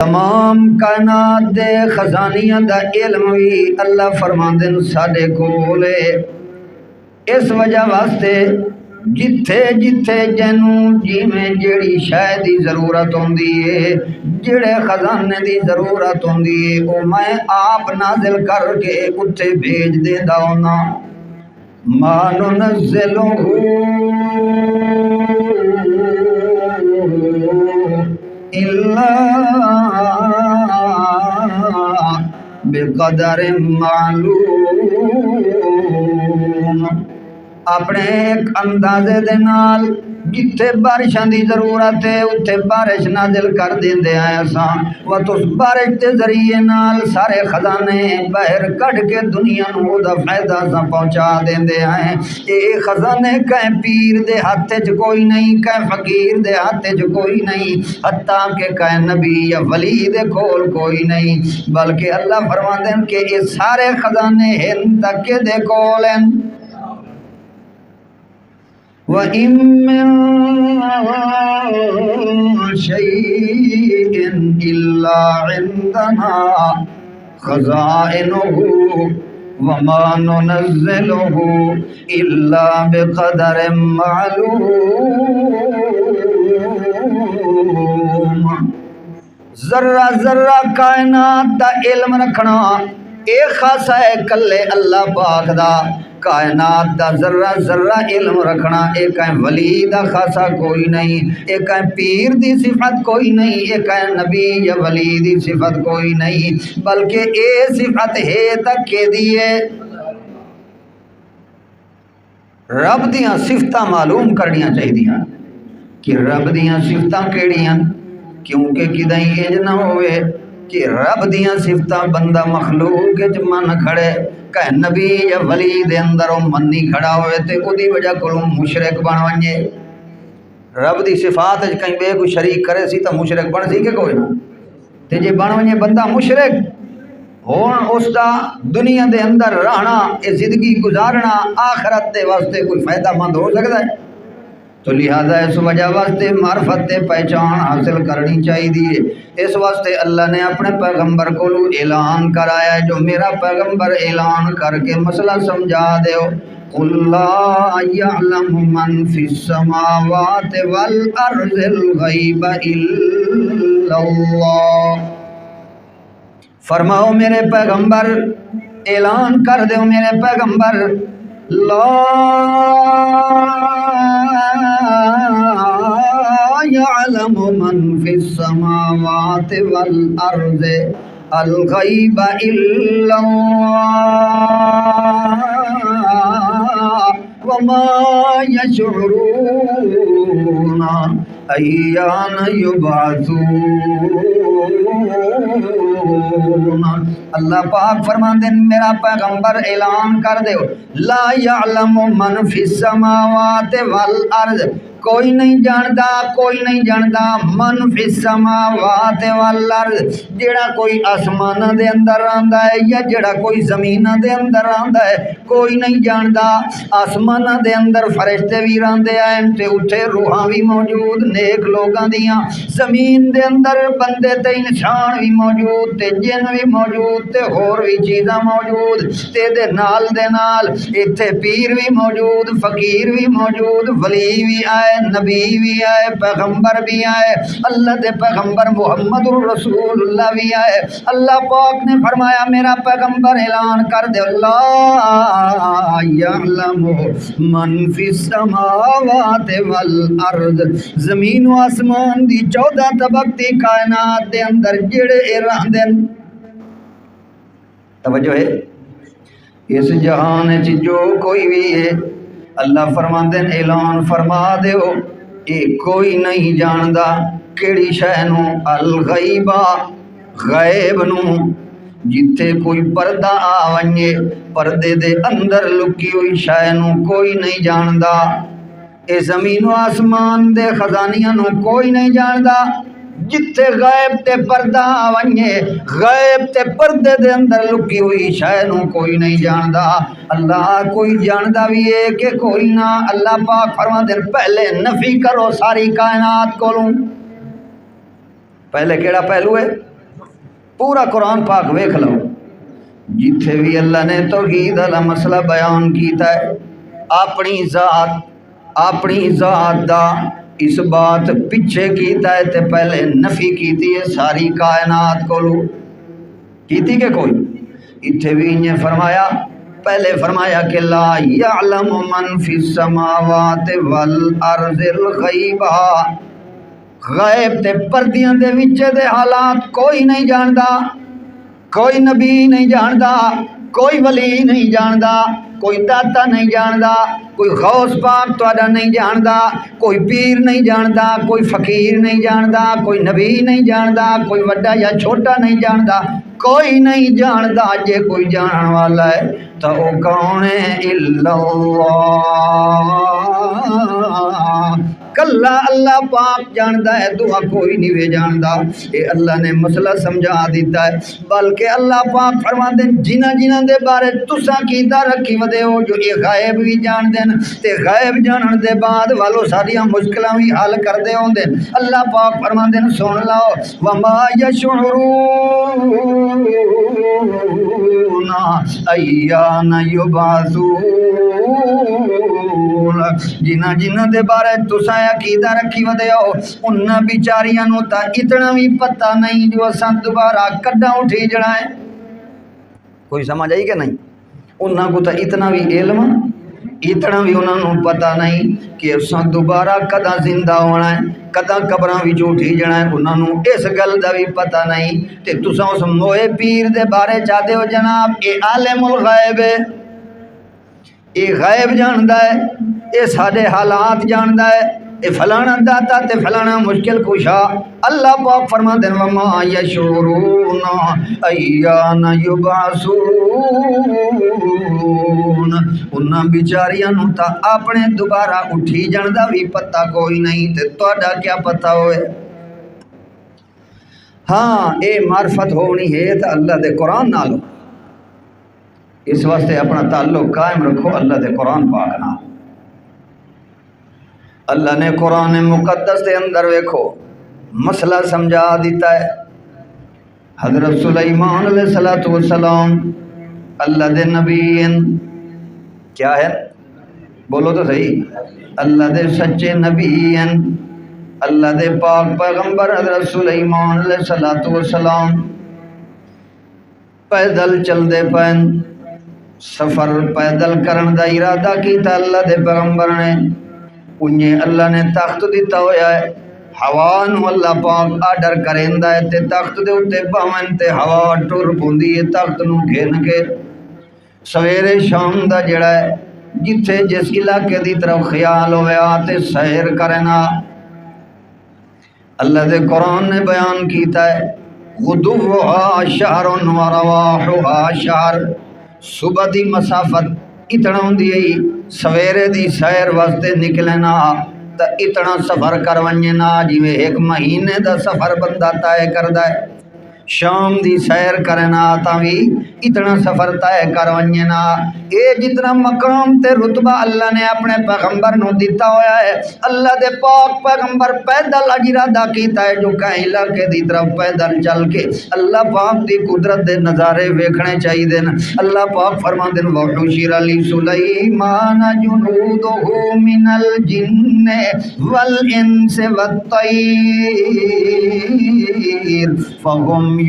تمام کائنات دے خزانیاں دا علم بھی اللہ فرماندے نے ساڈے کول ہے۔ اس وجہ واسطے جتھے جتھے جنوں جویں جیڑی شے دی ضرورت ہوندی ہے، جڑے خزانے دی ضرورت ہوندی ہے، او میں آپ نازل کر کے اتھے بھیج دیندا ہونا۔ ما ننزلہ الا بقدر معلوم، اپنے ایک اندازے دے نال جتھے بارشاں دی ضرورت ہے اتھے بارش نازل کر دیندے ہیں اساں، اس بارش دے ذریعے نال سارے خزانے باہر کڈ کے دنیا نوں دا فائدہ اساں پہنچا دیندے ہیں۔ اے خزانے کہیں پیر دے ہاتھ وچ کوئی نہیں، کہیں فقیر دے ہاتھ وچ کوئی نہیں، حتیٰ کہ کہیں نبی یا ولی دے کول کوئی نہیں، بلکہ اللہ فرماندے ہیں کہ یہ سارے خزانے ہن تک دے کول ہیں۔ وَإِن مِّن شَيْءٍ إِلَّا عِندَنَا خَزَائِنُهُ وَمَا نُنَزِّلُهُ إِلَّا بِقَدَرٍ مَّعْلُومٍ۔ ذرہ ذرہ کائنات دا علم رکھنا اے خاصا ہے کلے اللہ پاک دا۔ کائنات دا ذرہ ذرہ علم رکھنا اے کہیں ولی دا خاصا کوئی نہیں، اے کہیں پیر دی صفت کوئی نہیں، اے کہیں نبی یا ولی دی صفت کوئی نہیں، بلکہ اے صفت ہے تک کے دیئے رب دیاں صفتاں معلوم کرنیاں چاہیے کہ رب دیاں صفتاں کیڑیاں، کیونکہ کدیں انج نہ ہوئے کہ رب دیاں صفتاں بندہ مخلوق وچ من کھڑے، کہ نبی یا ولی دے اندر او من نہیں کھڑا ہوئے تے او دی وجہ کولوں مشرک بن ونجے۔ رب دی صفات وچ کہیں بے کوئی شریک کرے سی تے مشرک بن سی کہ کوئی نہ، تے جے بن ونجے بندہ مشرک ہون اس دا دنیا دے اندر رہنا، اے زندگی گزارنا آخرت دے واسطے کوئی فائدہ مند ہو سکتا ہے؟ تو لہذا اس وجہ واسطے معرفت پہچان حاصل کرنی چاہیے۔ اس واسطے اللہ نے اپنے پیغمبر کو اعلان کرایا ہے، جو میرا پیغمبر اعلان کر کے مسئلہ سمجھا دیو۔ قُلْ لَا يَعْلَمُ مَنْ فِي السَّمَاوَاتِ وَالْأَرْضِ الْغَيْبَ إِلَّا اللَّهُ۔ فرماؤ میرے پیغمبر، اعلان کر دیو میرے پیغمبر، لا يعلم من في السماوات والأرض الغيب إلا الله وما يشعرون أيان يبعثون۔ اللہ پاک فرماندے میرا پیغمبر اعلان کر دیو، لا يعلم من في السماوات والأرض، کوئی نہیں جاندا، کوئی نہیں جاندا، من فی السماوات والارض، جڑا کوئی آسماناں دے اندر آندا ہے یا جڑا کوئی زمیناں دے اندر آندا ہے، کوئی نہیں جاندا۔ آسماناں دے اندر فرشتے بھی راندے ہیں تے اتھے روحاں بھی موجود نیک لوگاں دیاں، زمین دے اندر بندے تے انسان بھی موجود تے جن بھی موجود تے ہور بھی چیزاں موجود تے دے نال ایتھے پیر بھی موجود، فقیر بھی موجود، ولی بھی آئے، نبی بھی آئے، پیغمبر بھی آئے، اللہ دے پیغمبر محمد رسول اللہ بھی آئے۔ اللہ پاک نے فرمایا میرا پیغمبر اعلان کر دے، لا یعلم من فی السماوات والارض، زمین و آسمان دی 14 طبقتی کائنات دے اندر جڑے رہندے، توجہ ہے اس جہان وچ جو کوئی بھی ہے، اللہ فرماندے اعلان فرما دیو اے کوئی نہیں جاندا کیڑی شے نوں، الغیبہ غیب نوں، جتھے کوئی پردہ آ ونجے پردے دے اندر لکی ہوئی شے نوں کوئی نہیں جاندا۔ اے زمین و آسمان دے خزانیاں نوں کوئی نہیں جاندا، جتھے غیب تے پردہ ونجے غیب تے پردے دے اندر لکی ہوئی شے نوں کوئی نہیں جاندا۔ اللہ کوئی جاندا بھی ہے کہ کوئی نہ، اللہ پاک فرماندے پہلے نفی کرو ساری کائنات کولوں۔ پہلے کیڑا پہلو ہے؟ پورا قرآن پاک ویکھ لو جتھے بھی اللہ نے توحید والا مسئلہ بیان کیتا ہے اپنی ذات دا اس بات پیچھے کیتا ہے تے پہلے نفی کیتی ہے ساری کائنات کولو کیتی کہ کوئی اتھے بھی انہیں فرمایا پہلے فرمایا کہ لا یعلم من فی السماوات والارض الغیبہ غیب تے پردیاں دے وچے دے حالات کوئی نہیں جاندا کوئی نبی نہیں جاندا کوئی ولی نہیں جاندا کوئی داتا نہیں جاندا کوئی غوث پاک تہاڈا نہیں جاندا کوئی پیر نہیں جاندا کوئی فقیر نہیں جاندا کوئی نبی نہیں جاندا کوئی وڈا یا چھوٹا نہیں جاندا کوئی نہیں جاندا جے کوئی جانن والا ہے تو وہ کون ہے الا اللہ کلا اللہ پاک جاندا ہے دعا کوئی نہیں وے جاندا اے اللہ نے مسئلہ سمجھا دیتا ہے بلکہ اللہ پاک فرماندے جنہاں دے بارے تساں کیتا رکھی ودے ہو جو اے غائب بھی جان دین تے غائب جانن دے بعد والو ساریاں مشکلاں بھی حل کردے ہوندے اللہ پاک فرماندے سن لو وما یشعرون ایان یبعثون جنہاں دے بارے تساں عقیدہ رکھی ودے ہو انہاں بیچاریاں نو تا اتنا بھی پتہ نہیں جو اساں دوبارہ کڈاں اٹھی جڑا ہے کوئی سمجھ آئی کہ نہیں انہاں کو تا اتنا بھی علم اتنا بھی انہاں نو پتہ نہیں کہ اساں دوبارہ کداں زندہ ہونا ہے کداں قبراں وچ اٹھی جانا ہے انہاں نو اس گل دا بھی پتہ نہیں تے تساں اس موئے پیر دے بارے چاہتے ہو جناب اے عالم الغیب ہے اے غیب جاندا ہے اے سارے حالات جاندا ہے اے فلانا داتا تے فلانا مشکل کشا اللہ پاک فرماندے ہیں وما یشعرون ایان یبعثون انہاں بیچاریاں نو تا اپنے دوبارہ اٹھی جان دا بھی پتہ کوئی نہیں تے تہاڈا کیا پتہ ہوئے ہاں اے معرفت ہونی ہے تے اللہ دے قرآن نال اس واسطے اپنا تعلق قائم رکھو اللہ دے قرآن پاک نال اللہ نے قرآن مقدس دے اندر ویکھو مسئلہ سمجھا دیتا ہے حضرت سلیمان علیہ السلام اللہ دے نبی کیا ہے بولو تو صحیح اللہ دے سچے نبی اللہ دے پاک پیغمبر حضرت سلیمان علیہ السلام پیدل چل دے پین سفر پیدل کرن دا ارادہ کیتا اللہ دے پیغمبر نے انہیں اللہ نے تخت دیتا ہویا ہے ہوا نو اللہ پاک آڈر کریندا ہے تے تخت دے اتے باون تے ہوا ٹر پوندی ہے تخت نو گھن کے سویرے شام دا جڑا ہے جتھے جس علاقے دی طرف خیال ہویا تے سیر کرنا اللہ دے قرآن نے بیان کیتا ہے غدوہا شہر و رواحہا شہر صبح دی مسافت اتنا ہوندی ہے سویرے دی سیر واسطے نکلنا تا اتنا سفر کر ونجنا جویں ایک مہینے دا سفر بندہ طے کردا ہے شام دی سیر کرنا تا بھی اتنا سفر طے کر ونجنا اے جتنا مقام تے رتبہ اللہ نے اپنے پیغمبر نو دیتا ہویا ہے اللہ دے پاک پیغمبر پیدل ارادہ کیتا ہے جو کہیں علاقے دی طرف پیدل چل کے اللہ پاک دی قدرت دے نظارے ویکھنے چاہیے دن اللہ پاک فرماندے ہیں وحشر علی سلیمان جنودہ من الجن والانس والطیر فهم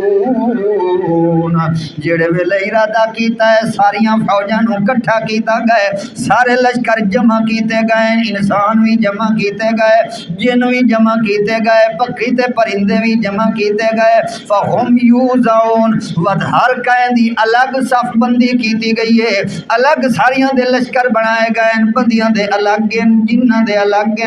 یوزعون جڑے ویلے ارادہ کیتا ہے ساریاں فوجاں نو کٹھا کیتا گئے سارے لشکر جمع کیتے گئے انسان بھی جمع کیتے گئے جن بھی جمع کیتے گئے پکھی تے پرندے بھی جمع کیتے گئے فهم یوزعون ود ہر کائن دی الگ صف بندی کیتی گئی ہے الگ ساریاں دے لشکر بنائے گئے بندیاں دے الگ جنہاں دے الگ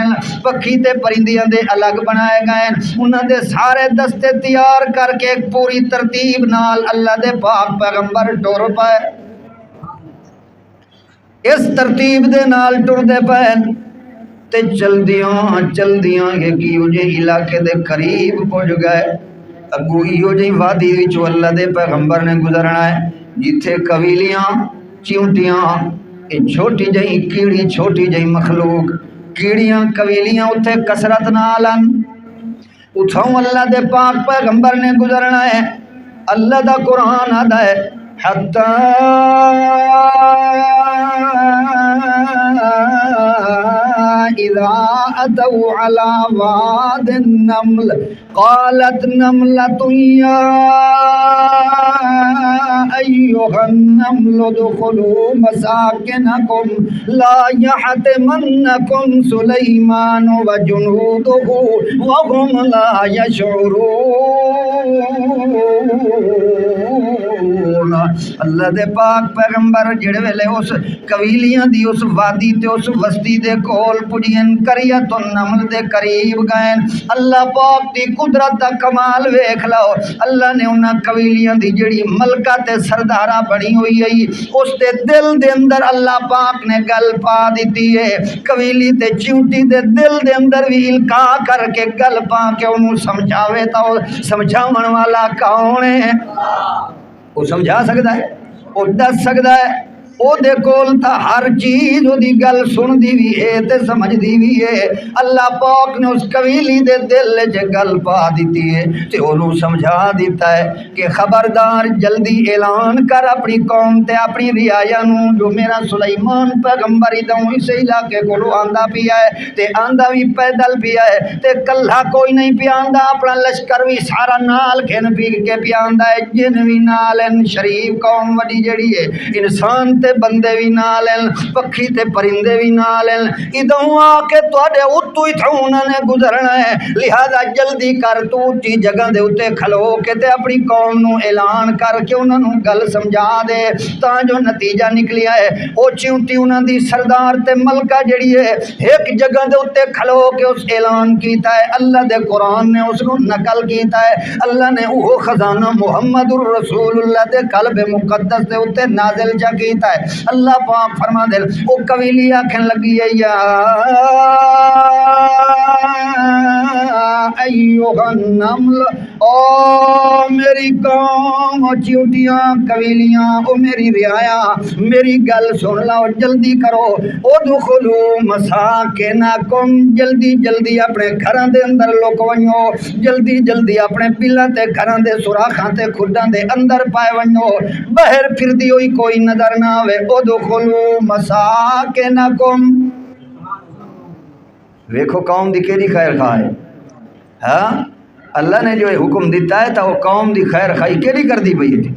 پکھی تے پرندیاں دے الگ بنائے گئے انہاں دے سارے دستے تیار کر کے ایک پوری ترتیب نال اللہ دے پاک پیغمبر ٹر پائے اس ترتیب دے نال ٹر دے پائے تے چلدیاں یہ جے علاقے دے قریب پہنچ گئے اگو ایو جی وادی وچوں اللہ دے پیغمبر نے گزرنا ہے جتھے قبیلیاں چیونٹیاں چھوٹی جہی کیڑی چھوٹی جہی مخلوق کیڑیاں قبیلیاں اتھے کثرت نال اتھوں اللہ دے پاک پیغمبر نے گزرنا ہے اللہ دا قرآن آدھا ہے حتی اذا اتوا على واد النمل قالت نملة يا أيها النمل ادخلوا مساكنكم لا يحطمنكم سليمان وجنوده وهم لا يشعرون۔ اللہ دے پاک پیغمبر جڑے ویلے اس قبیلیاں دی اس وادی تے اس بستی دے کول پجین قریۃ النمل دے قریب گئے، اللہ پاک دی قدرت دا کمال ویکھ لو۔ اللہ نے انہاں قبیلیاں دی جڑی ملکہ تے سردارہ بنی ہوئی ہے اس دے دل دے اندر اللہ پاک نے گل پا دیتی ہے، قبیلی تے چیونٹی دے دل دے اندر بھی القاء کر کے گل پا کے انہوں سمجھاوے تا سمجھاون والا کون ہے؟ وہ سمجھا سکتا ہے، وہ دس سکتا ہے، او دے کول تا ہر چیز او دی گل سن دی بھی ہے تے سمجھ دی بھی ہے۔ اللہ پاک نے اس قبیلی دے دل وچ گل پا دیتی ہے تے انہوں سمجھا دیتا ہے کہ خبردار جلدی اعلان کر اپنی قوم تے اپنی رعایا نوں جو میرا سلیمان پیغمبر ادھوں اس علاقے کولوں آندا پیا ہے تے آندا بھی پیدل پیا ہے تے کلھا کوئی نہیں پیا آندا، اپنا لشکر بھی سارا نال گھن پی کے پیا آندا ہے، جن بھی نال شریف قوم وڈی جڑی ہے، انسان تے بندے بھی نال ہیں، پکھی تے پرندے بھی نال ہیں، ادھوں آ کے تواڈے اتو اتھوں انہاں نے گزرنا ہے، لہذا جلدی کر تو اونچی جگہ دے اتے کھلو کے تے اپنی قوم نو اعلان کر کے انہاں نو گل سمجھا دے، تاں جو نتیجہ نکلیا ہے اونچی اونچی انہاں دی سردار تے ملکہ جڑی ہے ایک جگہ دے اتے کھلو کے اس اعلان کیتا ہے، اللہ دے قرآن نے اس نو نقل کیتا ہے، اللہ نے وہ خزانہ محمد الرسول اللہ دے قلب مقدس دے اتے نازل جا کیتا ہے۔ اللہ پاک فرما دے او قبیلی آکھن لگی ہے یا ایوہ النمل، او میری قوم چیونٹیاں قبیلیاں او میری رعایا میری گل سن لو، جلدی کرو، ادخلو مساکنکم، جلدی جلدی اپنے گھراں دے اندر لک ونجو، جلدی جلدی اپنے پلاں تے گھراں دے سوراخاں تے کھڈاں دے اندر پائے ونجو، باہر پھردی ہوئی کوئی نظر نہ آوے، ادخلو مساکنکم۔ ویکھو قوم دی کیڑی خیر خواہ ہے، ہاں اللہ نے جو حکم دیتا ہے تو وہ قوم دی خیر خواہی کیڑی کر دی پئی ہے،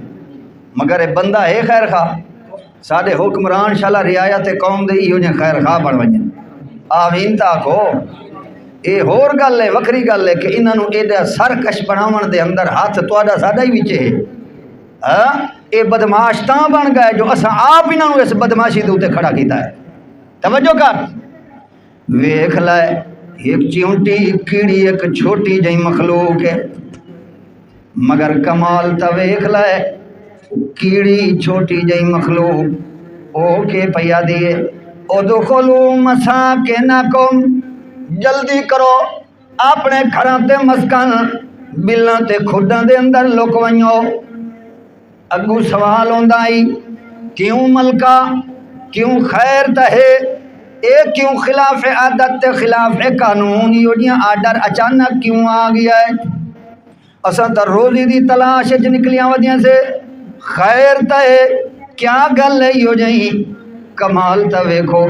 مگر یہ بندہ ہے خیر خواہ، ساڈے حکمران شالا رعایا تے قوم دے ایہو جے خیر خواہ بن ونجن، آمین تا آکھو۔ یہ ہور گل ہے، وکری گل ہے کہ انہاں نو ایڈا سرکش بناون دے اندر ہاتھ تہاڈا ساڈا ہی وچ ہے، ہاں یہ بدماش تاں بن گئے جو اساں آپ انہاں نو اس بدماشی دے اوتے کھڑا کیتا ہے۔ توجہ کر، ویکھ لے ایک چیونٹی کیڑی ایک چھوٹی جہی مخلوق ہے، مگر کمال تا ویکھ لے کیڑی چھوٹی جہی مخلوق او کے پیا دیے ادخلوا مساکنکم، جلدی کرو اپنے گھراں تے مسکن بلاں تے کھڈاں دے اندر لک ونجو۔ اگو سوال ہوندا ای کیوں ملکہ، کیوں خیر تہے، اے کیوں خلاف عادت تے خلاف قانون یہ جیاں آرڈر اچانک کیوں آ گیا ہے؟ اساں تا روزی دی تلاش وچ نکلیاں ودیاں سے، خیر تہے کیا گل ہے یہ جہی؟ کمال تا ویکھو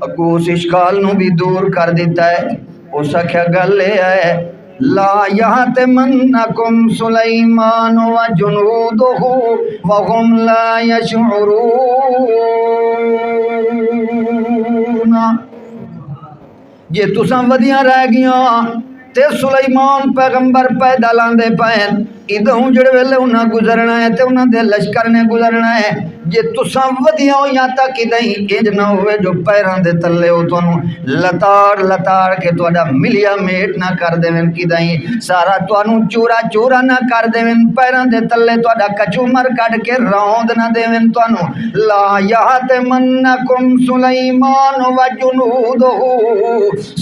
اگو اس اشکال نو بھی دور کر دیتا ہے، اس کیا گل ہے لا یحطمنکم سلیمان وجنودہ وهم لا یشعرون، جے تساں ودیاں رہ گیاں تے سلیمان پیغمبر پیدا لاندے پین ادھوں جڑے ویلے انہاں گزرنا ہے تے انہاں دے لشکر نے گزرنا ہے، جے تساں ودیاں ہویاں تک کدیں انج نہ ہوئے جو پیراں دے تلے ہو تانوں لتاڑ لتاڑ کے تہاڈا ملیا میٹ نہ کر دیویں، کدیں سارا تانوں چورا چورا نہ کر دیویں، پیراں دے تلے تہاڈا کچومر کڈ کے روند نہ دیویں تانوں۔ لا یحطمنکم سلیمان وجنودہ،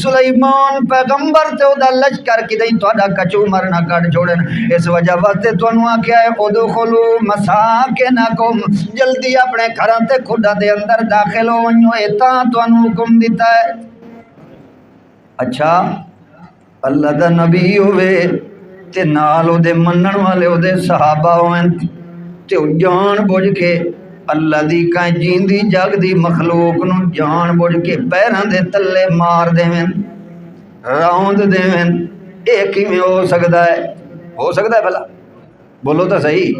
سلیمان پیغمبر تے او دا لشکر کدیں تہاڈا کچومر نہ کڈ چھوڑن، اس وجہ واسطے تانوں آکھیا ہے ادخلوا مساکنکم، جلدی اپنے گھراں تے کھڈاں دے اندر داخل ہو ونجو، اے تاں تانوں حکم دیتا ہے۔ اچھا اللہ دا نبی ہوئے تے نال او دے منن والے او دے صحابہ ہوئن تے او جان بوجھ کے اللہ دی کائیں جیندی جگ دی مخلوق نو جان بوجھ کے پیراں دے تلے مار دیویں راؤند دیویں اے کیویں ہو سکدا ہے بھلا بولو تو صحیح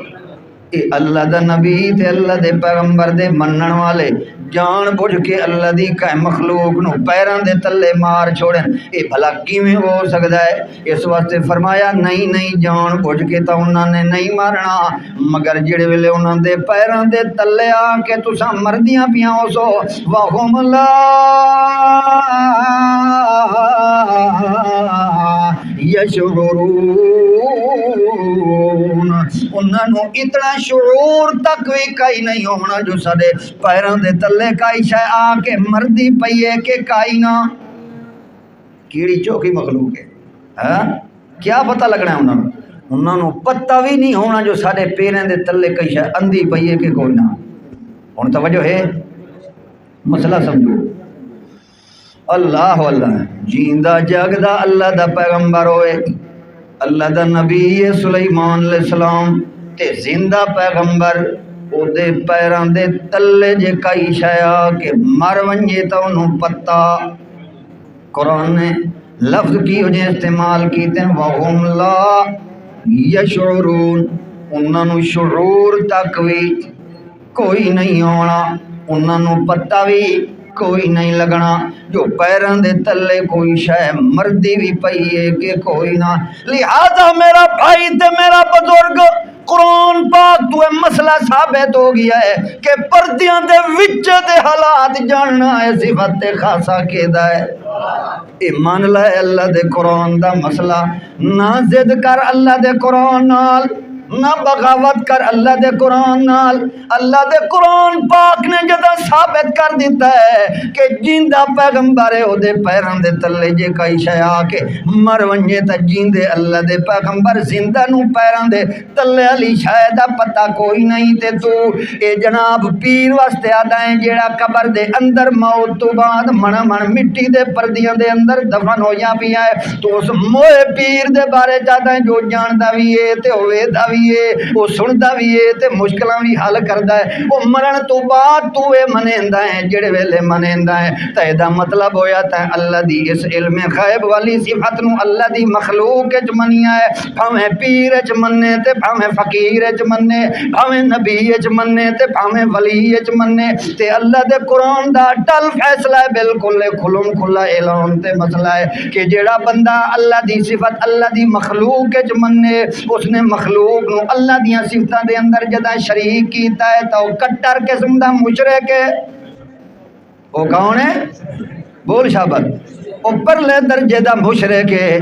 اے اللہ دا نبی تے اللہ دے پیغمبر دے منن والے جان بوجھ کے اللہ دی کائیں مخلوق نو پیراں دے تلے مار چھوڑن اے بھلا کیویں ہو سکدا ہے اس واسطے فرمایا نہیں جان بوجھ کے تا انہاں نے نہیں مارنا مگر جڑے ویلے انہاں دے پیراں دے تلے آ کے تساں مردیاں پیاں ہو سو وہم لا یشعرون انہاں نو اتنا شعور تک بھی کئی نہیں ہونا جو سارے پیراں دے تلے کئی شے آ کے مردی پئیے کہ کئی نہ کیڑی چوکی مخلوق ہے ہاں کیا پتہ لگنا ہے انہاں نو پتہ بھی نہیں ہونا جو سارے پیراں دے تلے کئی شے اندھی پئیے کہ کوئی نہ ہن توجہ ہے مسئلہ سمجھو اللہ جیندہ جاگدا اللہ دا پیغمبر ہوئے اللہ دا نبی سلیمان علیہ السلام تے زندہ پیغمبر او دے پیراں دے تلے جے کئی شیا کہ مر ونجے تا انہوں پتہ قرآن نے لفظ کی وجہ استعمال کیتے ہیں وَهُمْ لَا يَشْعُرُونَ انہوں نے شعور تک بھی کوئی نہیں ہونا انہوں نے پتہ بھی کوئی نہیں لگنا جو پیراں دے تلے کوئی شے مردی بھی پئیے کہ کوئی نہ لہذا میرا بھائی تے میرا بزرگ قرآن پاک تو مسئلہ ثابت ہو گیا ہے کہ پردیاں دے وچ دے حالات جاننا ہے صفت خاصہ کیدا ہے اے مان لے اللہ دے قرآن دا مسئلہ نہ ضد کر اللہ دے قرآن نال نہ بغاوت کر اللہ دے قرآن نال اللہ دے قرآن پاک نے جدا ثابت کر دیتا ہے کہ جیندہ پیغمبر ہے او دے پیراں دے تلے جے کئی شے آ کے مر ونجے تا جیندے اللہ دے پیغمبر زندہ نو پیراں دے تلے علی شے دا پتہ کوئی نہیں تے تو اے جناب پیر واسطے آدا ہے جیڑا قبر دے اندر موت تو بعد من مٹی دے پردیاں دے اندر دفن ہویا پیا ہے تو اس موئے پیر دے بارے جادا ہے جو جاندا وی ہے تے ہوے دا وہ سنتا بھی ہے تے مشکلاں بھی حل کردا ہے وہ مرن تو بعد تو اے منیندا ہے جڑے ویلے منیندا ہے تے دا مطلب ہویا تے اللہ دی اس علم غیب والی صفت نو اللہ دی مخلوق وچ منیا ہے بھاویں پیر وچ منے تے بھاویں فقیر وچ منے بھاویں نبی وچ منے تے بھاویں ولی وچ منے تے اللہ دے قرآن دا ٹل فیصلہ ہے بالکل کھلم کھلا اعلان تے مسئلہ ہے کہ جڑا بندہ اللہ دی صفت اللہ دی مخلوق وچ منے اس نے مخلوق نو اللہ دیاں صفتاں دے اندر جدا شریک کیتا ہے تو کٹر قسم دا مشرک ہے وہ کون ہے بول شابت اوپر لے درجے دا مشرک ہے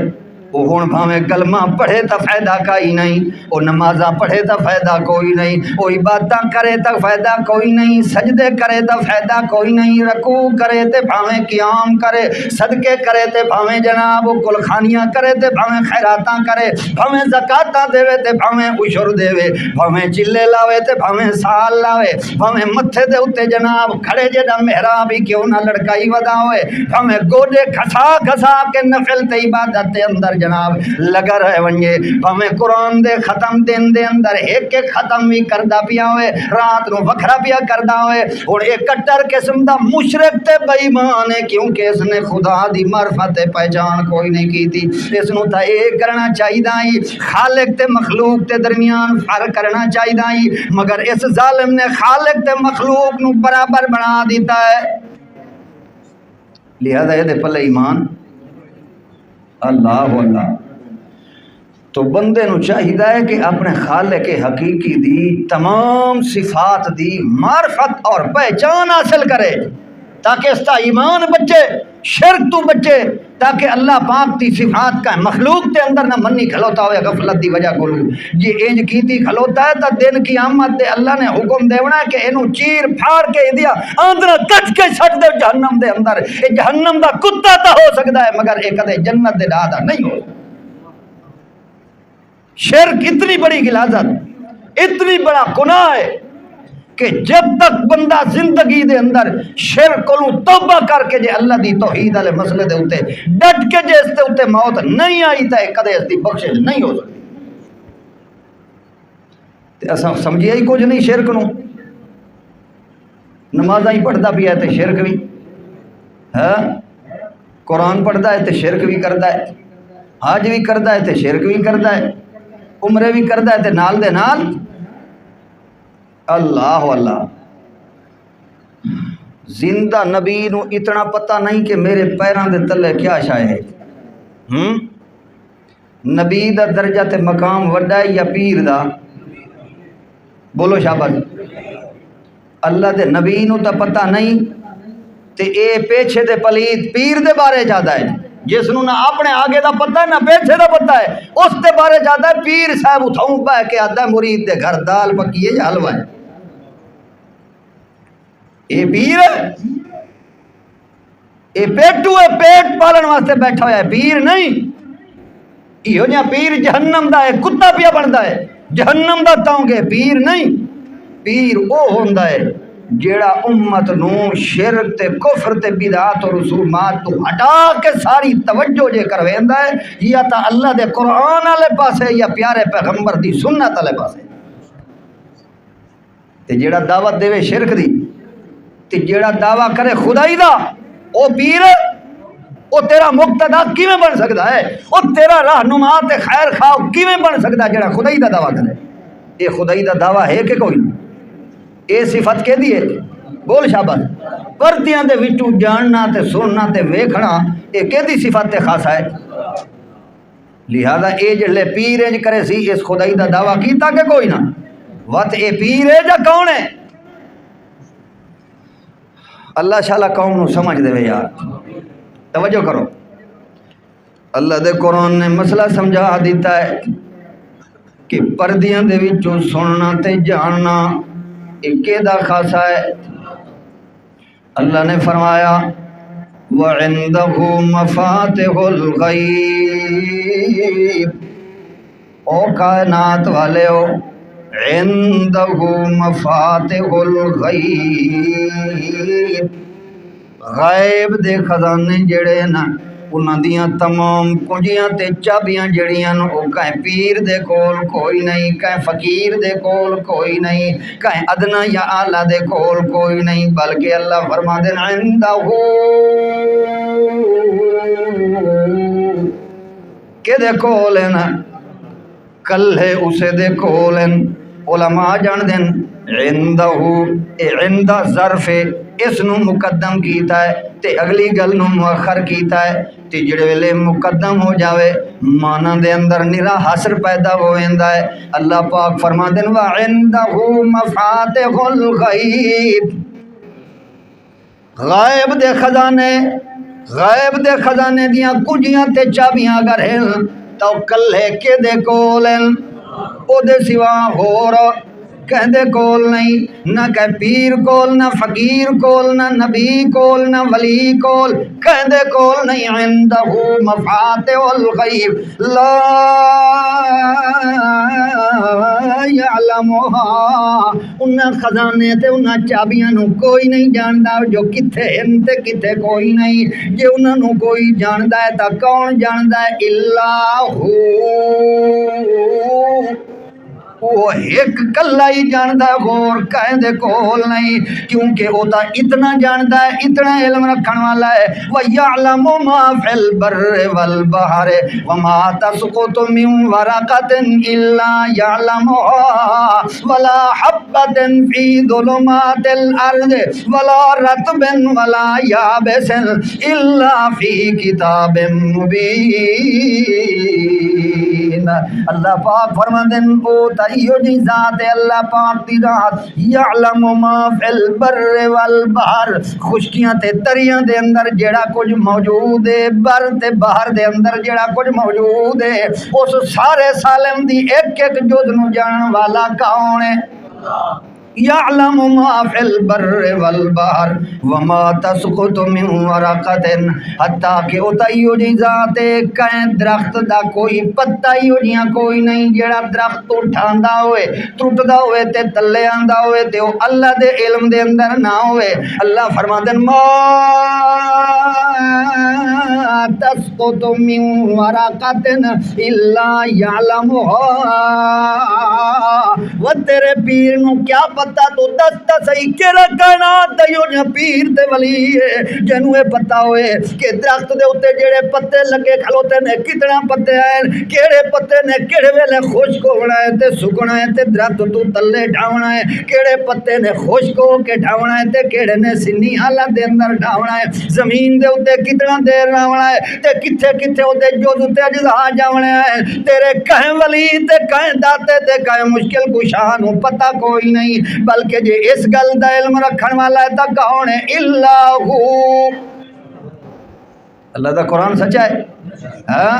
وہ ہن بھاویں کلمہ پڑھے تا فائدہ کائی نہیں وہ نمازاں پڑھے تا فائدہ کوئی نہیں وہ عبادتاں کرے تا فائدہ کوئی نہیں سجدے کرے تا فائدہ کوئی نہیں رکوع کرے تے بھاویں قیام کرے صدقے کرے تے بھاویں جناب کلخانیاں کرے تے بھاویں خیراتاں کرے بھاویں زکاتاں دے تے بھاویں عشر دے بھاویں چلے لاوے تے بھاویں سال لاوے بھاویں متھے دے اوتے جناب کھڑے جڑا محراب ہی کیوں نہ لڑکائی ودا ہوئے بھاویں گوڈے کھسا کھسا کے نفل تے عبادت دے اندر جناب لگا رہے ونجے بھاویں قرآن دے ختم دن دے اندر ایک ایک ختم بھی کردا پیا ہوئے رات نو وکھرا پیا کردا ہوئے اور ایک کٹر قسم دا مشرک تے بے ایمان ہے کیونکہ اس نے خدا دی معرفت پہچان کوئی نہیں کی تھی اس نو تا ایک کرنا چاہیے خالق تے مخلوق تے درمیان فرق کرنا چاہیے مگر اس ظالم نے خالق تے مخلوق نو برابر بنا دیتا ہے لہذا یہ دے پلے ایمان اللہ تو بندے نو چاہیے کہ اپنے خالق حقیقی دی تمام صفات دی معرفت اور پہچان حاصل کرے تاکہ اس کا ایمان بچے شرک تو بچے تاکہ اللہ پاک دی صفات کا مخلوق تے اندر نہ منی کھلوتا ہوئے غفلت دی وجہ کو یہ انج کیتی کھلوتا ہے تا دن قیامت دے اللہ نے حکم دیونا کہ اینو چیر پھاڑ کے دیا آندرہ کٹ کے چھٹ دے جہنم دے اندر اے جہنم دا کتا تا ہو سکتا ہے مگر ایک دے جنت دے دادا نہیں ہو شرک اتنی بڑی غلاظت اتنی بڑا گناہ ہے کہ جب تک بندہ زندگی دے اندر شرک کو توبہ کر کے جے اللہ دی توحید والے مسئلے دے اوتے ڈٹ کے جے اس دے اوتے موت نہیں آئی تے کدے اس دی بخشش نہیں ہو سکتی۔ تے اساں سمجھیا ہی کچھ نہیں شرک نو، نمازاں ہی پڑھدا پیا تے شرک بھی، ہاں قرآن پڑھدا ہے تے شرک بھی کردا ہے، حج بھی کردا ہے تے شرک بھی کردا ہے، عمرے بھی کردا ہے تے نال دے نال اللہ اللہ۔ زندہ نبی نو اتنا پتہ نہیں کہ میرے پیراں دے تلے کیا شے ہے۔ نبی دا درجہ تے مقام وڈا ہے یا پیر دا؟ بولو شاباش۔ اللہ دے نبی نو تا پتہ نہیں تے اے پیچھے دے پلید پیر دے بارے جادا ہے جس نو نہ اپنے آگے دا پتہ ہے نہ پیچھے دا پتہ ہے، اس دے بارے جادا ہے پیر صاحب اتھاؤں بہ کے آدھا مرید دے گھر دال پکی ہے یا حلوہ ہے۔ اے پیر ہے، اے پیٹو ہے، پیٹ پالن واسطے بیٹھا ہوا ہے، پیر نہیں۔ یہ جہاں پیر جہنم دا ہے، کتا پیا بندا ہے جہنم دا تاؤں گے، پیر نہیں۔ پیر او ہوندا ہے جیڑا امت نو شرک تے کفر تے بدعات و رسومات تو ہٹا کے ساری توجہ جے کرویندا ہے، یا تا اللہ دے قرآن والے پاسے یا پیارے پیغمبر دی سنت والے پاسے۔ تے جیڑا دعوت دے شرک دی تے جیڑا دعویٰ کرے خدائی دا، او پیر او تیرا مقتدا کیویں بن سکدا ہے؟ او تیرا رہنما تے خیر خواہ کیویں بن سکدا جیڑا خدائی دا دعویٰ کرے؟ اے خدائی دا دعویٰ ہے کہ کوئی نہیں؟ اے صفت کہ دی ہے؟ بول شاباش۔ پردیاں دے وچوں جاننا تے سننا تے ویکھنا اے کہ دی صفت تے خاصا ہے؟ لہذا اے جڑے پیر انج کرے سی اس خدائی دا دعویٰ کیتا کہ کوئی نہ؟ وت اے پیر ہے یا کون ہے؟ اللہ شاءاللہ قوم نو سمجھ دے یار، توجہ کرو۔ اللہ دے قرآن نے مسئلہ سمجھا دیتا ہے کہ پردیاں دے وچوں سننا تے جاننا ایک دا خاصا ہے۔ اللہ نے فرمایا وَعِندَهُ مَفَاتِحُ الْغَيْبِ، او کائنات والے ہو، عِندَهُ مَفَاتِحُ الْغَيْبِ، غیب دے خزانے جڑے نا انہاں دیاں تمام کنجیاں تے چابیاں جڑیاں او کہیں پیر دے کول کوئی نہیں، کہیں فقیر دے کول کوئی نہیں، کہیں ادنا یا اعلیٰ دے کول کوئی نہیں، بلکہ اللہ فرما دے عندہ کہ دے کول ہے نا، کل ہے اسے دے کول ہیں۔ علماء جان دیں عندہ اے عندہ ظرف اس نو مقدم کیتا ہے تے اگلی گل نو مؤخر کیتا ہے، تے جڑے ویلے مقدم ہو جاوے مانا دے اندر نرا حسر پیدا ہو ویندا ہے۔ اللہ پاک فرما دین وَعِندَهُ مَفَاتِحُ الْغَيْبِ، غائب دے خزانے، غائب دے خزانے دیاں کنجیاں تے چابیاں اگر ہیں تو کلے کے دے کول ہیں، او دے سوا ہور کہندے کول نہیں، نہ کہ پیر کول، نہ فقیر کول، نہ نبی کول، نہ ولی کول، کہندے کول نہیں۔ عندہ مفاتح الغیب لا یعلمها، انہاں خزانے تے انہاں چابیاں نو کوئی نہیں جاندا جو کتھے ہیں تے کتھے کوئی نہیں۔ جے انہاں نو کوئی جاندا ہے تا کون جاندا ہے؟ الا ہو، وہ ایک کلا ہی جاندا ہے، غور کہندے کول نہیں، کیونکہ وہ تا اتنا جاندا ہے، اتنا علم رکھن والا ہے۔ وَيَعْلَمُ مَا فِي الْبَرِّ وَالْبَحْرِ وَمَا تَسْقُطُ مِنْ وَرَقَةٍ إِلَّا يَعْلَمُهَا وَلَا حَبَّةٍ فِي ظُلُمَاتِ الْأَرْضِ وَلَا رَطْبٍ وَلَا يَابِسٍ إِلَّا فِي كِتَابٍ مُبِينٍ۔ اللہ پاک فرماندے او تائیو جی ذات ہے، اللہ پاک دی ذات یعلم ما فی البر والبحر، خشکیاں تے تریاں دے اندر جڑا کچھ موجود ہے، بر تے بحر دے اندر جڑا کچھ موجود ہے، اس سارے سالم دی ایک ایک جز نو جانن والا کون ہے؟ یعلم ما فی البر والبحر وما تسقط من ورقۃ، حتیٰ کہ اتائیو جی ذات کہیں درخت دا کوئی پتا ہی ہو جیاں کوئی نہیں جڑا درخت اٹھاندا ہوئے ٹوٹدا ہوئے تے تلے آندا ہوئے تے او اللہ دے علم دے اندر نہ ہوئے۔ اللہ فرماندے ما تسقط من ورقۃ الا یعلمها، وہ تیرے پیر نو کیا پتا تو دستا صحیح کیڑا کائنات دا یو جا پیر تے ولی ہے جنوں اے پتا ہوئے کہ درخت دے اوتے جڑے پتے لگے کھلوتے نے کتنا پتے ہیں، کیڑے پتے نے کیڑے ویلے خشک ہونا ہے تے سکنا ہے تے درخت تو تلے ڈھاونا ہے، کیڑے پتے نے خشک ہو کے ڈھاونا ہے تے کیڑے نے سنی حالت دے اندر ڈھاونا ہے، زمین دے اوتے کتنا دیر رہنا ہے تے کتھے کتھے اوتے جز تے اجزا جاونا ہے۔ تیرے کہیں ولی تے کہیں داتے تے کہیں مشکل کشاں نو پتہ کوئی نہیں، بلکہ جے اس گل دا علم رکھن والا ہے تاں کون ہے؟ اللہ اللہ دا قرآن سچا ہے۔ ہاں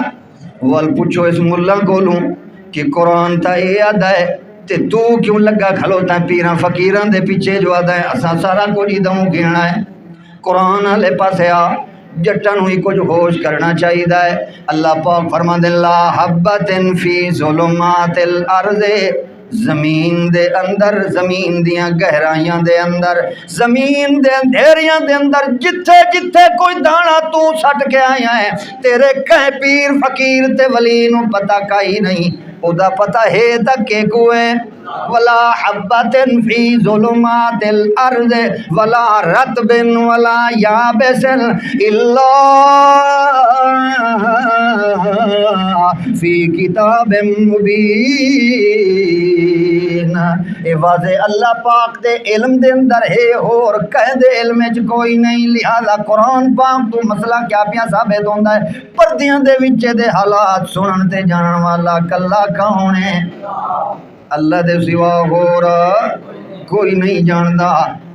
وال پوچھو اس ملا کولوں کہ قرآن تا یہ آدھا ہے تے تو کیوں لگا کھلوتا پیراں فقیراں دے پیچھے جو آدھا ہے اساں سارا کچھ ہی دوں گھینا ہے۔ قرآن والے پاسے آ جٹن ہوئی کچھ ہوش کرنا چاہیے ہے۔ اللہ پاک فرماندے لا حبۃ فی ظلمات الارض، زمین دے اندر، زمین دیاں گہرائیاں دے اندر، زمین دے اندھیریاں دے اندر جتھے جتھے کوئی دانا تو سٹ کے آیا ہے تیرے کہیں پیر فقیر تے ولی نو پتہ کائی نہیں، او دا پتہ ہے تک کہ کوئے ولا حبۃ فی ظلمات الارض ولا رطب ولا یابس الا فی کتاب مبین۔ اے واضح اللہ پاک دے علم دے اندر ہے اور کہہ دے علم وچ کوئی نہیں، لہذا قرآن پاک تو مسئلہ کیا پیا ثابت ہوندا ہے؟ پردیاں دے وچ دے حالات سنن تے جانن والا کلا کون ہے؟ اللہ دے سوا اور کوئی نہیں جاندا۔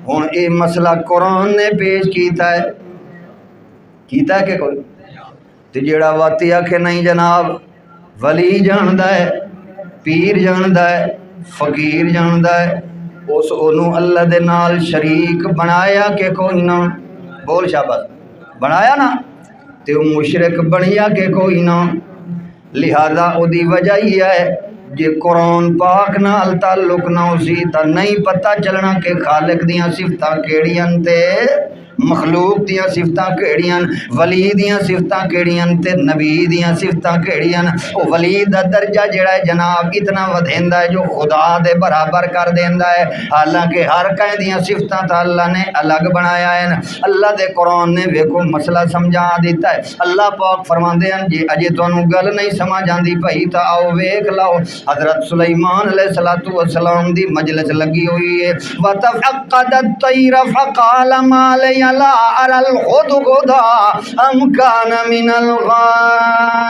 ہن اے مسئلہ قرآن نے پیش کیتا ہے کہ کوئی تے جیڑا واتی آکھے نہیں جناب ولی جاندا ہے، پیر جاندا ہے، فقیر جاندا ہے، اس اونوں اللہ دے نال شریک بنایا کہ کوئی نہ؟ بول شاباش، بنایا نا تے او مشرک بنیا کہ کوئی نہ؟ لہذا او دی وجہ یہ ہے جے قرآن پاک نال تعلق نہ اسی تا نہیں پتہ چلنا کہ خالق دیاں صفتاں کیڑیاں تے مخلوق دیاں صفتاں کیڑیاں، ولی دیاں صفتاں کیڑیاں تے نبی دیاں صفتاں کیڑیاں۔ او ولی دا درجہ جڑا ہے جناب اتنا ودھیندا ہے جو خدا دے برابر کر دیندا ہے، حالانکہ ہر کہیں دیاں صفتاں تا اللہ نے الگ بنایا ہے۔ اللہ دے قرآن نے ویکھو مسئلہ سمجھا دیتا ہے۔ اللہ پاک فرماندے ہیں جے اجے تانوں گل نہیں سمجھ آندی پئی تا آؤ ویکھ لو، حضرت سلیمان علیہ السلام دی مجلس لگی ہوئی ہے۔ وَتَفَقَّدَ الطَّيْرَ فَقَالَ مَا لِيَ لَا أَرَى الْهُدْهُدَ أَمْ كَانَ مِنَ الْغَائِبِينَ۔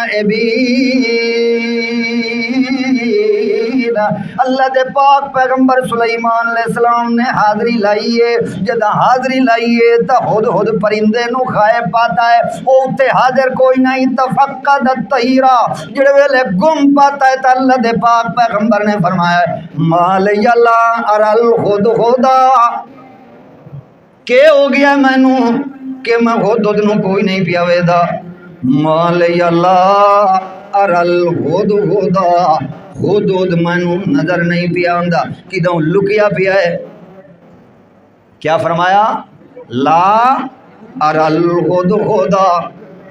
اللہ دے پاک پیغمبر سلیمان علیہ السلام نے حاضری لائی ہے، جدہ حاضریلائی ہے تا ہد پرندے نو غائب پاتا ہے، او تے حاضر کوئی نہیں۔ تفقد الطیر جڑے ویلے گم پاتا ہے تا اللہ دے پاک پیغمبر نے فرمایا ما لی لا اری الہدہد، کہ ہو گیا مینوں کہ میں ہدہد نو کوئی نہیں پیا ویدا، ما لی لا اری الہدہد، ہدہد مینوں نظر نہیں پیا آندا، کدوں لکیا پیا ہے۔ کیا فرمایا؟ لا اری الہدہد،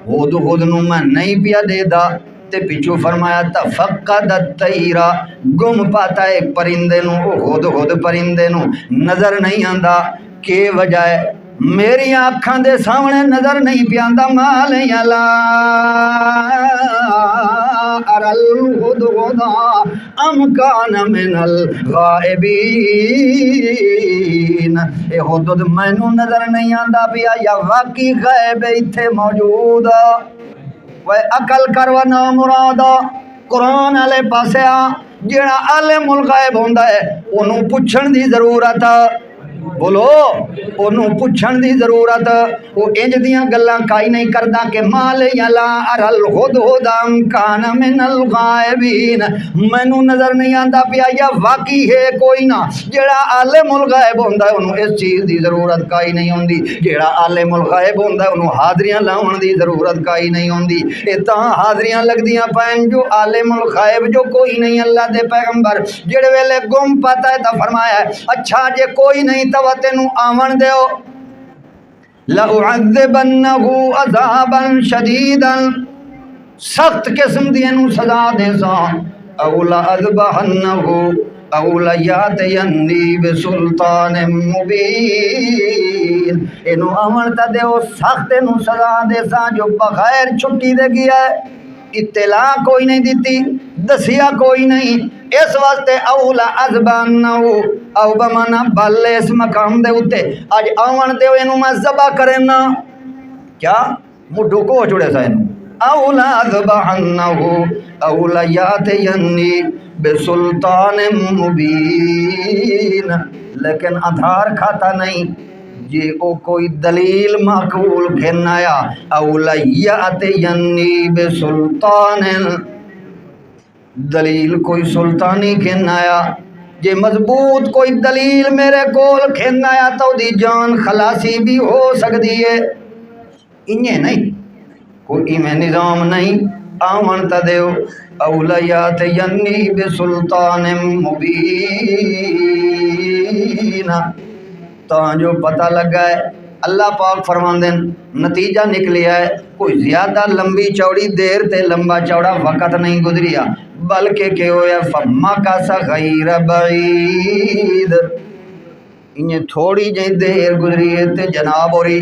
ہدہد نو میں نہیں پیا دے دا، تے پیچھو فرمایا تفقد الطیر، گم پاتا ہے ایک پرندے نو، ہدہد پرندے نو نظر نہیں آندا۔ کہ وجہ ہے؟ میری آنکھاں دے سامنے نظر نہیں پیا آندا۔ ما لی لا اری الہدہد ام کان من الغائبین، اے ہدہد مینوں نظر نہیں آندا پیا یا واقعی غائب ایتھے موجود۔ وہ عقل کر و نامراد قرآن والے پاسے آ، جڑا عالم الغیب ہوندا ہے انہوں پوچھن دی ضرورت بولو انہوں پوچھن دی ضرورت وہ انج دیاں گلاں کائی نہیں کردا کہ مال یلا ارل خود ہدام کان من الغائبین مینوں نظر نہیں آندا پیا یا واقعی ہے کوئی نہ جیڑا عالم الغائب ہوندا ہے انہوں اس چیز دی ضرورت کائی نہیں ہوندی جیڑا عالم الغائب ہوندا ہے انہوں حاضریاں لاؤن دی ضرورت کائی نہیں ہوندی اے تاں حاضریاں لگدیاں پین جو عالم الغائب جو کوئی نہیں اللہ دے پیغمبر جڑے ویلے گم پتا ہے تا فرمایا ہے اچھا جے کوئی نہیں تو تینوں آون دیو لَأُعَذِّبَنَّهُ عَذَابًا شَدِيدًا سخت قسم دی انہوں سزا دے سا او لَأَذْبَحَنَّهُ او لَيَأْتِيَنِّي بِسُلْطَانٍ مُبِينٍ انہوں آون تا دیو سخت انہوں سزا دے سا جو بغیر چھٹی دے گیا ہے اطلاع کوئی نہیں دیتی دسیا کوئی نہیں اس واسطے اولا ازبانہو او بمانا بالے اس مقام دے ہوتے آج آون دے انہوں میں ذبح کرنا کیا مڈھو کو جڑے سا انہوں اولا ازبانہو اولا یاتینی بسلطان مبین لیکن ادھار کھاتا نہیں جی او کوئی دلیل معقول گھن آیا اولا یاتینی بسلطان دلیل کوئی سلطانی گھن آیا جی مضبوط کوئی دلیل میرے کول گھن آیا تو دی جان خلاصی بھی ہو سکتی ہے انہیں نہیں کوئی میں نظام نہیں آمن تا دیو اولا یاتینی بسلطان مبین تاں جو پتہ لگا ہے اللہ پاک فرماندے نتیجہ نکلیا ہے کوئی زیادہ لمبی چوڑی دیر تے لمبا چوڑا وقت نہیں گزریا بلکہ کہ ہویا فَمَّكَثَ غَيْرَ بَعِيدٍ انہیں تھوڑی جہی دیر گزری ہے تے جناب ہوری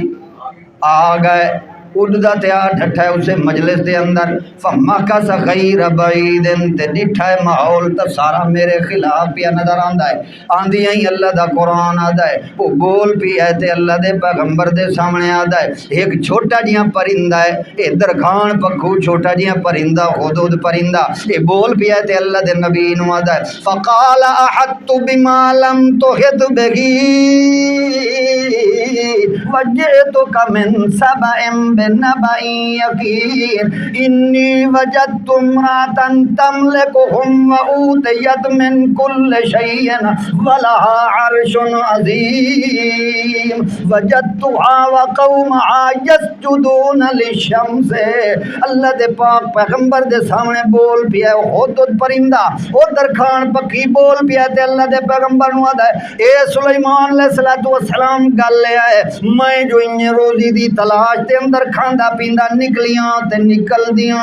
آ گئے اڑدا تے آ ڈھٹھا ہے اسے مجلس دے اندر فَمَّكَثَ غَيْرَ بَعِيدٍ تے ڈٹھا ہے ماحول تا سارا میرے خلاف پیا نظر آندا ہے آندی ہیں اللہ دا قرآن آدھا ہے وہ بول پی ہے تے اللہ دے پیغمبر دے سامنے آدھا ہے ایک چھوٹا جیاں پرندہ ہے اے درخان پکھو چھوٹا جیاں پرندہ حدود پرندہ اے بول پی ہے تے اللہ دے نبی نو آدھا ہے فَقَالَ أَحَطْتُ بِمَا لَمْ تُحِطْ بِهِ وَجِئْتُكَ مِنْ سَبَإٍ بِنَبَإٍ يَقِينٍ إِنِّي وَجَدتُّ امْرَأَةً تَمْلِكُهُمْ وَأُوتِيَتْ مِنْ كُلِّ شَيْءٍ وَلَهَا عَرْشٌ عَظِيمٌ وَجَدتُّهَا وَقَوْمَهَا يَسْجُدُونَ لِلشَّمْسِ اللہ دے پاک پیغمبر دے سامنے بول پیا حدود پرندہ او درخان پکھی بول پیا تے اللہ دے پیغمبر نو آدا ہے اے سلیمان علیہ السلام گل لے آئے میں جو انہیں روزی دی تلاش تے اندر کھاندا پیندا نکلیاں تے نکل دیاں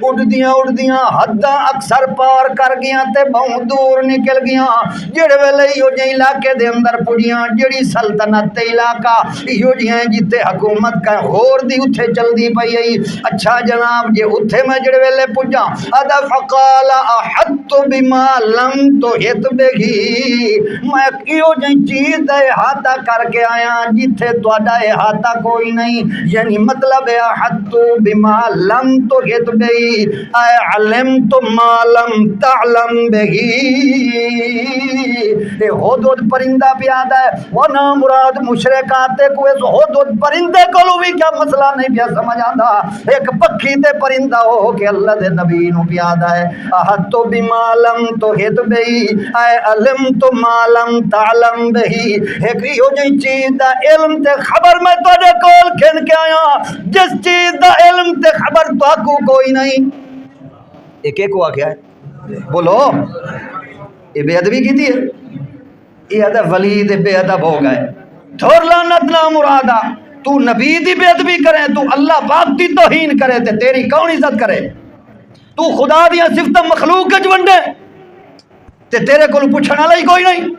اڑ دیاں حداں اکثر پار کر گیاں تے بہت دور نکل گیاں جڑے ویلے یو جے علاقے دے اندر پجیاں جڑی سلطنت تے علاقہ یو جے جتے حکومت کا ہور دی اتھے چل دی پئی ای اچھا جناب جے اتھے میں جڑے ویلے پجاں ادا فقال احط بما لم تحط به میں کیوں جے چیز دا احاطہ کر کے آیا جتھے تہاڈا احاطہ کوئی نہیں یعنی مطلب ہے احط بما لم تحط به اے علمت ما لم تعلم به اے حدود پرندہ پیادا ہے وہ نا مراد مشرکات کو اس حدود پرندے کو بھی کیا مسئلہ نہیں پیا سمجھ آندا ایک پکھی تے پرندہ ہو کہ اللہ دے نبی نو پیادا ہے احط بما لم تحط به اے علمت ما لم تعلم به ایک یو جی چیز دا علم تے خبر میں تواڈے کول کھن کے آیا جس چیز دا علم تے خبر تواکو کوئی نہیں ایک کو آ گیا ہے بولو یہ بے ادبی کی تھی یہ ادب ولی دے بے ادب ہو گئے تھور لعنت نہ مرادا تو نبی دی بے ادبی کرے تو اللہ پاک دی توہین کرے تے تیری کون عزت کرے تو خدا دیا صفتاں مخلوق کے ونڈے تے تیرے کو پوچھنے والا ہی کوئی نہیں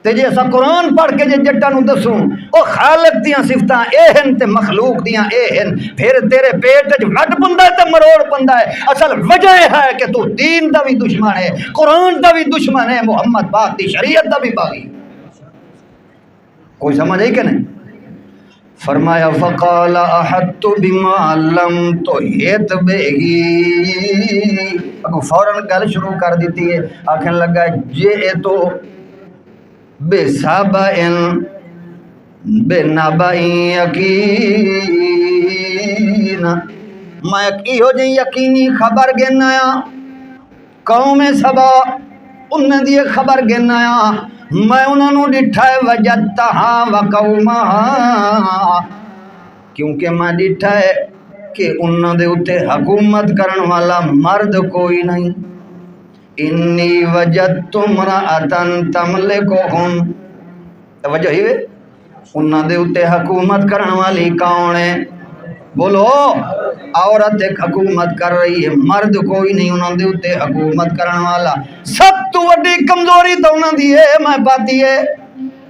تے جے اسا قرآن پڑھ کے جے جٹا نو دسوں او خالق دیاں صفتاں اے ہن تے مخلوق دیاں اے ہن پھر تیرے پیٹ وچ وڈ بندہ تے مروڑ بندہ ہے اصل وجہ ہے کہ تو دین دا بھی دشمن ہے قرآن دا بھی دشمن ہے محمد پاک دی شریعت دا بھی باغی کوئی سمجھ آئی کہ نہیں فرمایا فقال احط بما لم تحط به فوراً گل شروع کر دیتی ہے آکھن لگا جے تو بے سابئن بے نبئن یقین، میں ایہو جی یقینی خبر گنایا قوم سبا انہاں دی خبر گنایا، میں انہاں نوں ڈٹھا ہے وجدتہا وقومہا، کیونکہ میں ڈٹھا ہے کہ انہاں دے اتے حکومت کرن والا مرد کوئی نہیں۔ انی وجدت امرأۃ تملکہم، توجہ ہی وے، انہاں دے اتے حکومت کرن والی کون ہے؟ بولو، عورت ایک حکومت کر رہی ہے، مرد کوئی نہیں انہاں دے اتے حکومت کرن والا۔ سب تو وڈی کمزوری تو انہاں دی ہے میں پاتی ہے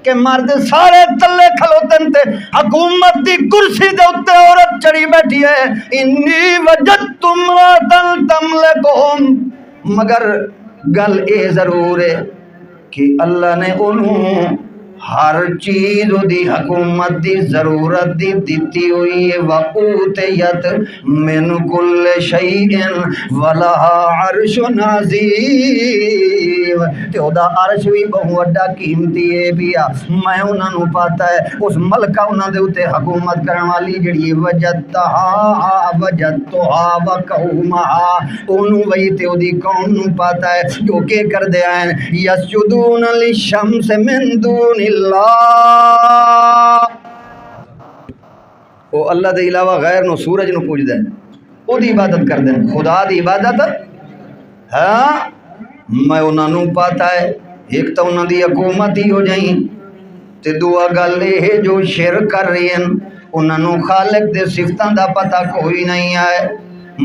کہ مرد سارے تلے کھلوتن تے حکومت دی کرسی دے اتے عورت چڑھی بیٹھی ہے۔ انی وجدت امرأۃ تملکہم، مگر گل اے ضرور ہے کہ اللہ نے انہوں ہر چیز دی حکومت دی ضرورت دی دیتی ہوئی ہے۔ وَأُوتِيَتْ مِنْ كُلِّ شَيْءٍ وَلَهَا عَرْشٌ عَظِيمٌ، تے اودا عرش بھی بہت وڈا قیمتی ہے پیا۔ میں انہاں نوں پاتا ہے اس ملکہ انہاں دے اوتے حکومت کرن والی جڑی وجدتہا وقومہا، اونوں وہی تے اودی قوم نوں پاتا ہے جو کہ کر دے آئیں یسجدون للشمس من دون اللہ، وہ اللہ دے علاوہ غیر نو سورج نو پوج دے، او دی عبادت کر دیں، خدا دی عبادت ہاں میں انہاں نوں پاتا ہے۔ ایک تو انہاں دی حکومت ہی ہو جائیں، تے دعا گل ہے جو شرک کر رہی ہیں انہاں نوں خالق دے صفتاں دا پتہ کوئی نہیں ہے،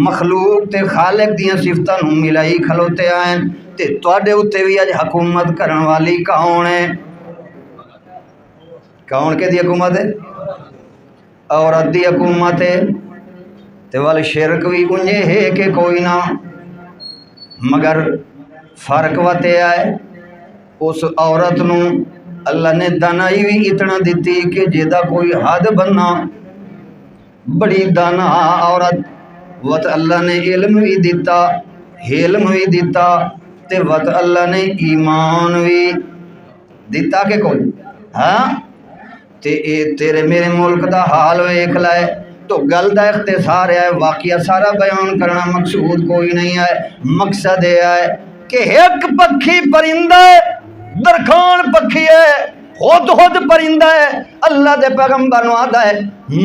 مخلوق تے خالق دیاں صفتاں نوں ملائی کھلوتے آئیں، تے تواڈے اُتے بھی اج حکومت کرن والی کون ہے؟ کون کے دی حکومت ہے؟ عورت دی حکومت ہے، تے وال شرک بھی انجے ہے کہ کوئی نہ، مگر فرق وتے آئے اس عورت نوں اللہ نے دانائی بھی اتنا دیتی کہ جیدہ کوئی حد بننا، بڑی دانا عورت، وت اللہ نے علم بھی دیتا، حلم بھی دیتا، تے وت اللہ نے ایمان بھی دیتا کہ کوئی ہاں تے اے تیرے میرے ملک دا حال ویکھ لائے۔ تو گل دا اختصار ہے، واقعہ سارا بیان کرنا مقصود کوئی نہیں ہے، مقصد یہ ہے کہ ایک پکھی پرندہ ہے، درخان پکھی ہے، خود پرندہ ہے، اللہ دے پیغمبر نو آدھا ہے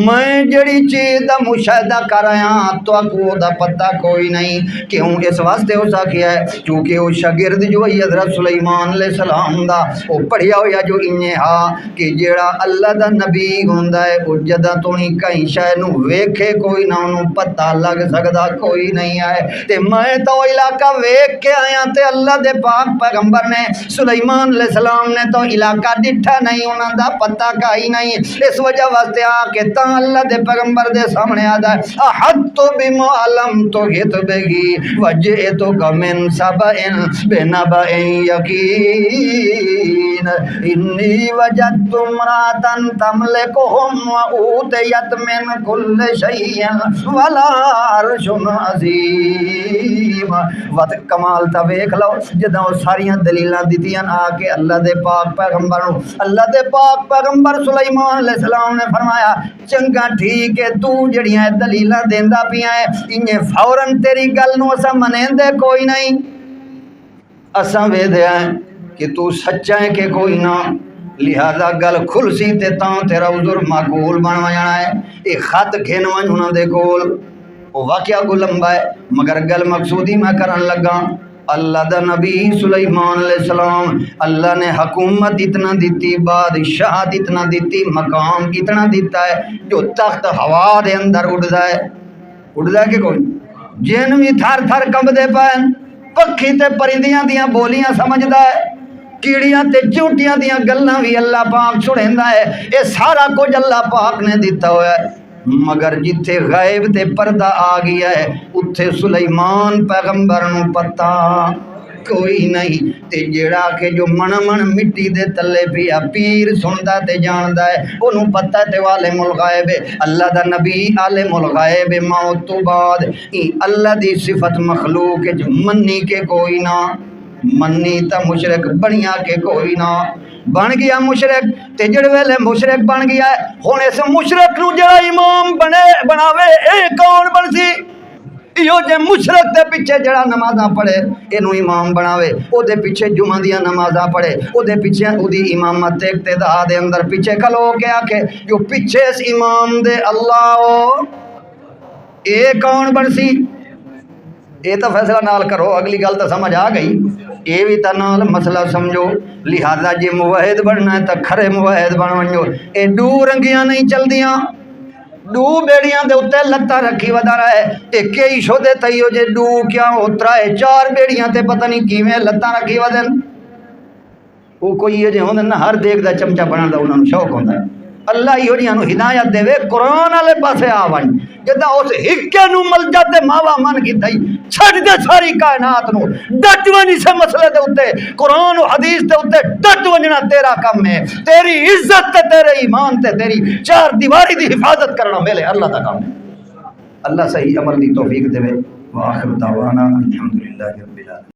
میں جڑی چیز دا مشاہدہ کر رہا ہاں تو کو دا پتہ کوئی نہیں، کیوں اس واسطے ہو سکیا ہے چونکہ وہ شاگرد جو ہے حضرت سلیمان علیہ السلام دا وہ پڑھیا ہویا جو انہیں ہاں کہ جڑا اللہ دا نبی ہوندا ہے وہ جدہ تو نہیں کہیں شاید نو ویکھے کوئی نہ انہوں پتہ لگ سکدا کوئی نہیں آئے، تے میں تو علاقہ ویکھ کے آیا تے اللہ دے پاک پیغمبر نے سلیمان علیہ السلام نے تو علاقہ ڈٹھا نہیں، انہوں دا پتہ کائی نہیں، اس وجہ واسطے آ کے تاں اللہ دے پیغمبر دے سامنے آدھا ہے احطُ بِمَعْلَمْ تُحِطْ بِهِ وَجِئْتُكَ مِنْ سَبَإٍ بِنَبَإٍ يَقِينٍ إِنِّي وَجَدتُّ امْرَأَةً تَمْلِكُهُمْ وَأُوتِيَتْ مِنْ كُلِّ شَيْءٍ وَلَهَا عَرْشٌ عَظِيمٌ۔ وقت کمال تا ویکھ لو جدوں ساریاں دلیلاں دتیاں آ کے اللہ دے پاک پیغمبر نو، اللہ دے پاک پیغمبر سلیمان علیہ السلام نے فرمایا چنگا ٹھیک ہے تو جڑیاں دلیلاں دیندا پیاں ہے انہیں فوراً تیری گل نو اساں منیندے کوئی نہیں، اساں ویدے ہیں کہ تو سچا ہے کہ کوئی نہ، لہذا گل کھل سی تے تاں تیرا عذر معقول بن جانا ہے۔ اے خط گھن ون انہاں دے کول، وہ واقعہ کو لمبا ہے مگر گل مقصودی میں کرن لگا، اللہ دا نبی سلیمان علیہ السلام اللہ نے حکومت اتنا دیتی، بادشاہت اتنا دیتی، مقام اتنا دیتا ہے جو تخت ہوا دے اندر اڑدا ہے کہ کوئی جن بھی تھر تھر کمب دے پائن، پکھی تے پرندیاں دیاں بولیاں سمجھدا ہے، کیڑیاں تے چونٹیاں دیاں گلاں بھی اللہ پاک سنیندا ہے، اے سارا کچھ اللہ پاک نے دیتا ہوا ہے، مگر جتھے غیب تے پردہ آ گیا ہے اتھے سلیمان پیغمبر نو پتہ کوئی نہیں، تے جڑا کہ جو من مٹی دے تلے پیا پیر سندا تے جاندا ہے انہوں پتہ تے عالم الغیب ہے، اللہ دا نبی عالم الغیب موت تو بعد اللہ دی صفت مخلوق منی کے کوئی نہ، منی تا مشرک بنیا کے کوئی نہ بن گیا مشرک تے جڑ ویلے مشرک بن گیا ہے ہن اس مشرک نو جڑا امام بناوے اے کون بن سی ایو جے مشرک دے پیچھے جڑا نمازاں پڑھے اینو امام بناوے او دے پیچھے جمعہ دیاں نمازاں پڑھے او دے پیچھے او دی امامت تے اقتدا دے اندر پیچھے کھلو کے آکھے جو پیچھے اس امام دے اللہ اے کون بن سی اے تو فیصلہ نال کرو اگلی گل تو سمجھ آ گئی اے بھی تا نال مسئلہ سمجھو لہذا جی موحد بننا ہے تا کھرے موحد بن ونجو اے دو رنگیاں نہیں چل دیاں دو بیڑیاں دے اتے لتا رکھی ودا رہا ہے تے کئی شو دے تیو جے دو کیا اترا ہے چار بیڑیاں تے پتہ نہیں کیویں لتا رکھی ودن وہ کوئی یہ جے ہوندے نا ہر دیکھ دا چمچا بنن دا انہاں نوں شوق ہوندا ہے اللہ ہی ہوڑیاں نوں ہدایت دے قرآن والے پاسے آ ون جدا اس ہکے نوں مل جاتے ماوا من کی تھئی چھڈ دے ساری کائنات نوں ڈٹ ونی سے مسئلے دے اوتے قرآن و حدیث دے اوتے ڈٹ ونجنا تیرا کم ہے تیری عزت تے تیرے ایمان تے تیری چار دیواری دی حفاظت کرنا میرے اللہ دا کام ہے اللہ صحیح عمل دی توفیق دے وآخر دعوانا الحمدللہ رب العالمین